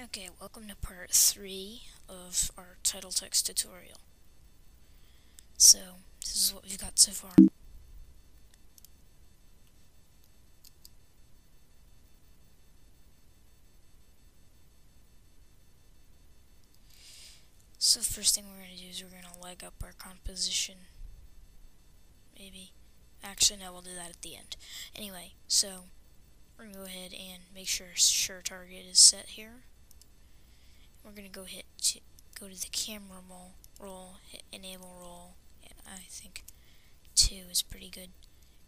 Okay, welcome to part 3 of our title text tutorial. So, this is what we've got so far. So the first thing we're going to do is we're going to leg up our composition. Maybe. Actually, no, we'll do that at the end. Anyway, so we're going to go ahead and make sure target is set here. We're going to go to the camera roll, hit enable roll, and I think 2 is pretty good.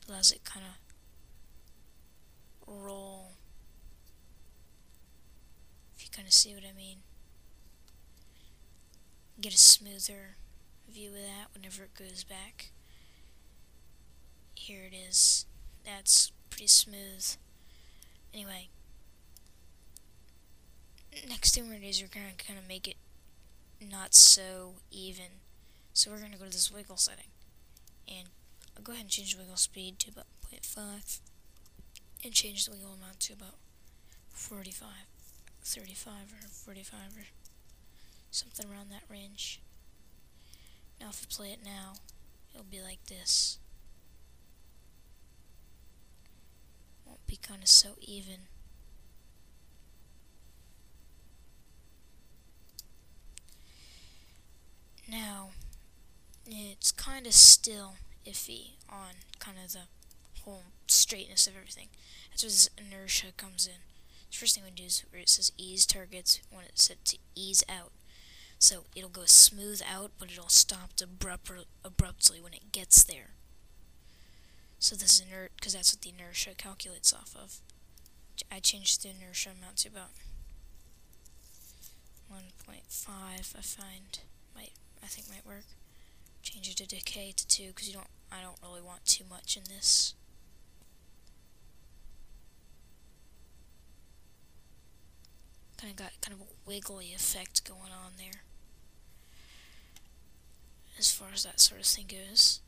It allows it kind of roll, if you kind of see what I mean. Get a smoother view of that whenever it goes back. Here it is. That's pretty smooth. Anyway, next thing we're going to do is we're going to kind of make it not so even. So we're going to go to this wiggle setting, and I'll go ahead and change the wiggle speed to about 0.5 and change the wiggle amount to about 35 or 45 or something around that range. Now if we play it now, it'll be like this. Won't be kind of so even. Now, it's kind of still iffy on kind of the whole straightness of everything. That's where this inertia comes in. The first thing we do is where it says ease targets, we want it set to ease out. So it'll go smooth out, but it'll stop abruptly when it gets there. So this is because that's what the inertia calculates off of. I changed the inertia amount to about 1.5. I think might work. Change it to decay to 2 because I don't really want too much in this. Got kind of a wiggly effect going on there, as far as that sort of thing goes.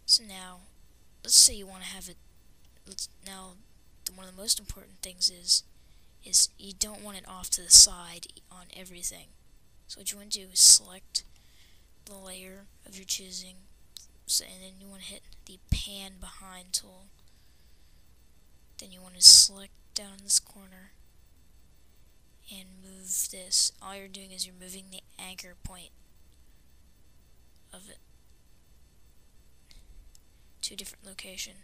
So now, let's say you want to have it. One of the most important things is you don't want it off to the side on everything. So what you want to do is select the layer of your choosing, and then you want to hit the pan behind tool. Then you want to select down in this corner and move this. All you're doing is you're moving the anchor point of it to a different location.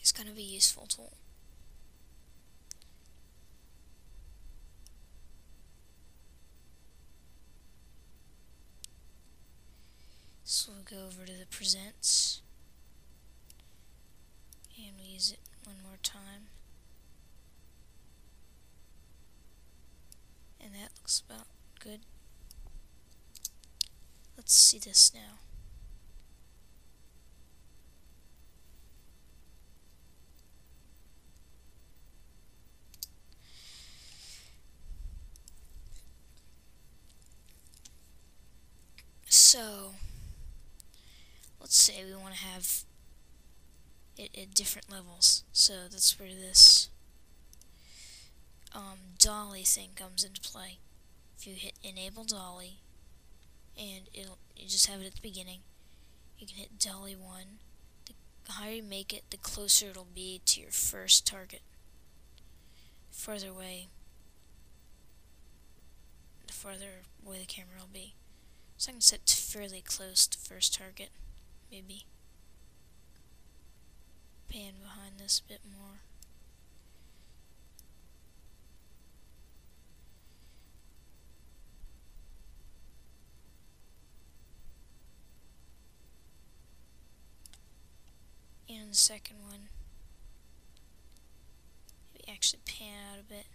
It's kind of a useful tool. So we'll go over to the presents, and we'll use it one more time. And that looks about good. Let's see this now. So, let's say we want to have it at different levels. So that's where this dolly thing comes into play. If you hit enable dolly, and you just have it at the beginning, you can hit dolly 1. The higher you make it, the closer it'll be to your first target. Farther away, the farther away the camera will be. So I can set fairly close to first target, maybe. Pan behind this a bit more. And the second one, maybe actually pan out a bit.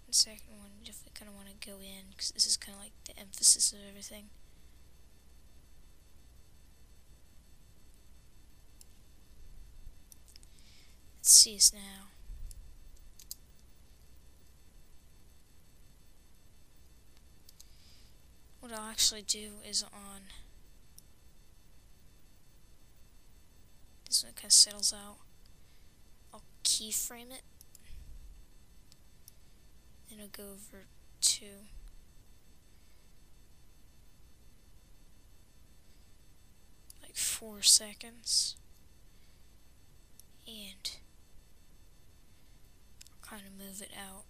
The second one, you definitely kind of want to go in, because this is kind of like the emphasis of everything. Let's see this now. I'll actually do is on this one, kind of settles out. I'll keyframe it. Then I'll go over to like 4 seconds, and I'll kind of move it out.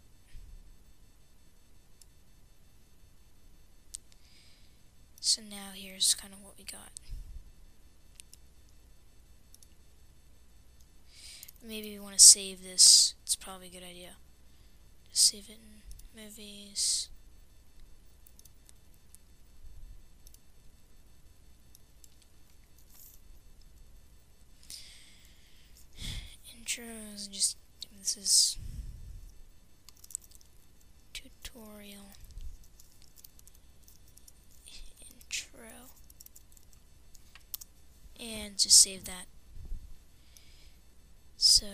So now here's kind of what we got. Maybe we want to save this. It's probably a good idea. Just save it in movies. Intros, and just, this is tutorial intro. And just save that. So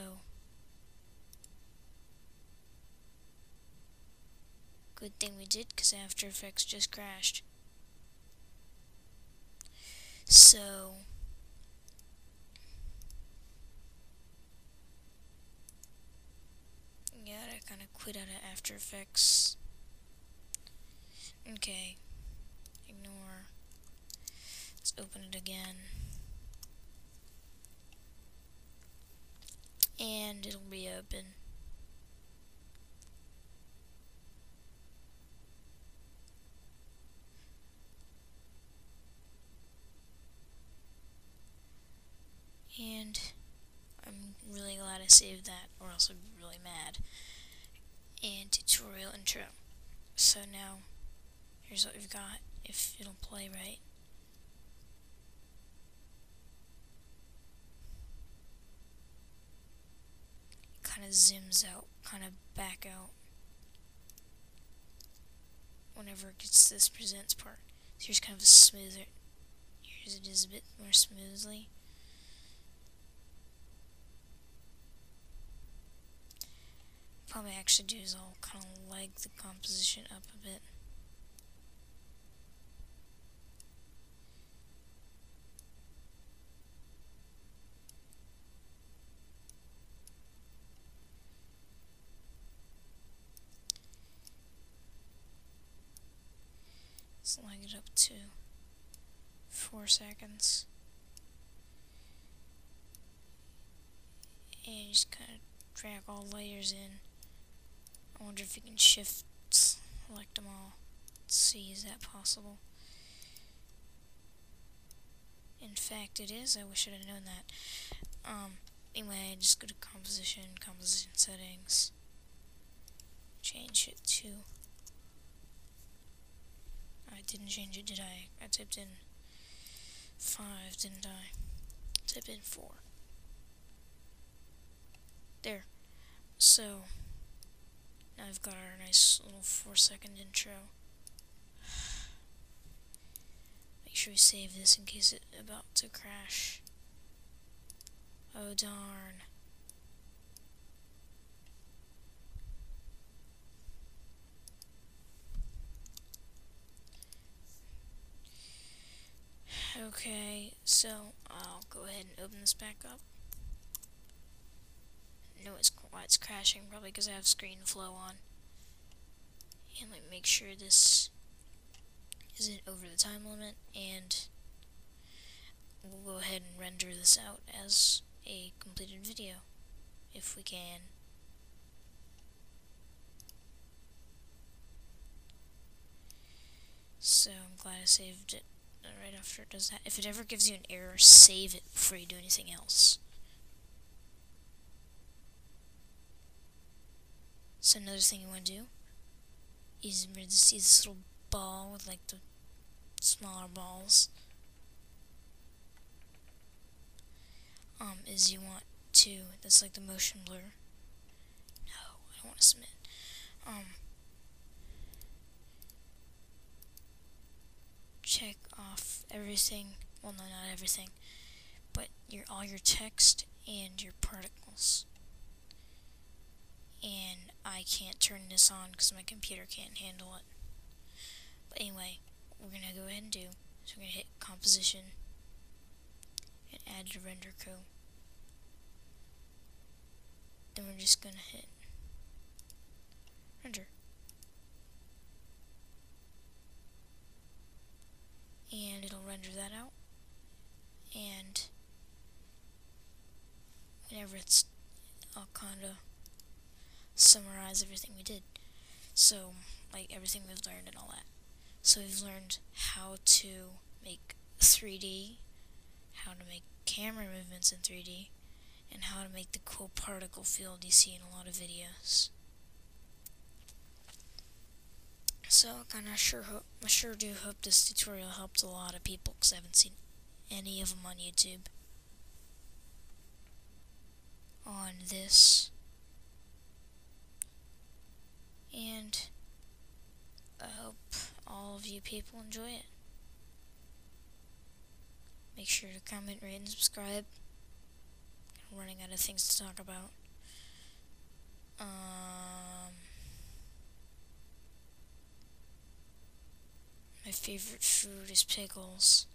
good thing we did, because After Effects just crashed. So yeah, I kind of quit out of After Effects. Okay, ignore. Let's open it again. And it'll reopen. And I'm really glad I saved that, or else I'd be really mad. And tutorial intro. So now, here's what we've got, if it'll play right. Kind of zooms out, kind of back out whenever it gets to this presents part. So here's kind of a smoother, here's it is a bit more smoothly. Probably actually do is I'll kind of leg the composition up a bit. Let's leg it up to 4 seconds. And just kind of drag all layers in. I wonder if you can shift select them all. Let's see, is that possible? In fact, it is. I wish I'd have known that. Anyway, just go to composition settings. Change it to. I didn't change it, did I? I typed in 5, didn't I? Type in 4. There. So now I've got our nice little 4-second intro. Make sure we save this in case it's about to crash. Oh darn. Okay, so I'll go ahead and open this back up. No, why it's crashing, probably because I have screen flow on. And let me make sure this isn't over the time limit, and we'll go ahead and render this out as a completed video, if we can. So I'm glad I saved it right after it does that. If it ever gives you an error, save it before you do anything else. So another thing you want to do is see this little ball with like the smaller balls. Is you want to, that's like the motion blur. No, I don't want to submit. Check off everything, well no, not everything, but all your text and your particles. And I can't turn this on because my computer can't handle it. But anyway, we're going to go ahead and do is we're going to hit composition and add to render code. Then we're just going to hit render. And it'll render that out. And whenever I'll kind of summarize everything we did. So, like everything we've learned and all that. So we've learned how to make 3D, how to make camera movements in 3D, and how to make the cool particle field you see in a lot of videos. So I sure do hope this tutorial helped a lot of people, because I haven't seen any of them on YouTube on this. And I hope all of you people enjoy it. Make sure to comment, rate, and subscribe. I'm running out of things to talk about. My favorite food is pickles.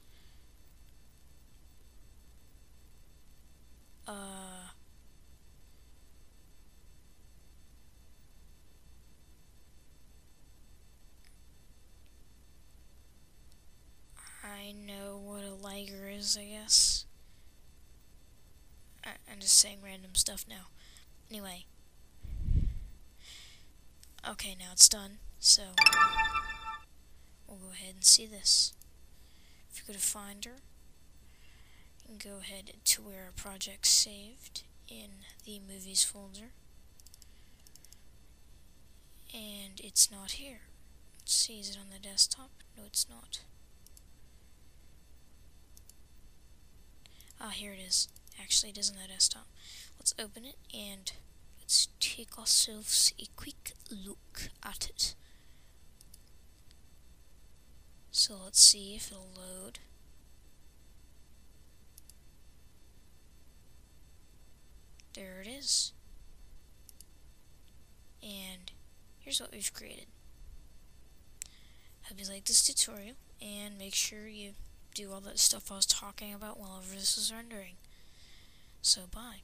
I know what a liger is, I guess. I'm just saying random stuff now. Anyway. Okay, now it's done, so we'll go ahead and see this. If you go to Finder, you can go ahead to where our project's saved in the Movies folder. And it's not here. Let's see, is it on the desktop? No, it's not. Ah, here it is. Actually, it is on the desktop. Let's open it and let's take ourselves a quick look at it. So let's see if it'll load. There it is. And here's what we've created. Hope you like this tutorial, and make sure you do all that stuff I was talking about while this was rendering. So bye.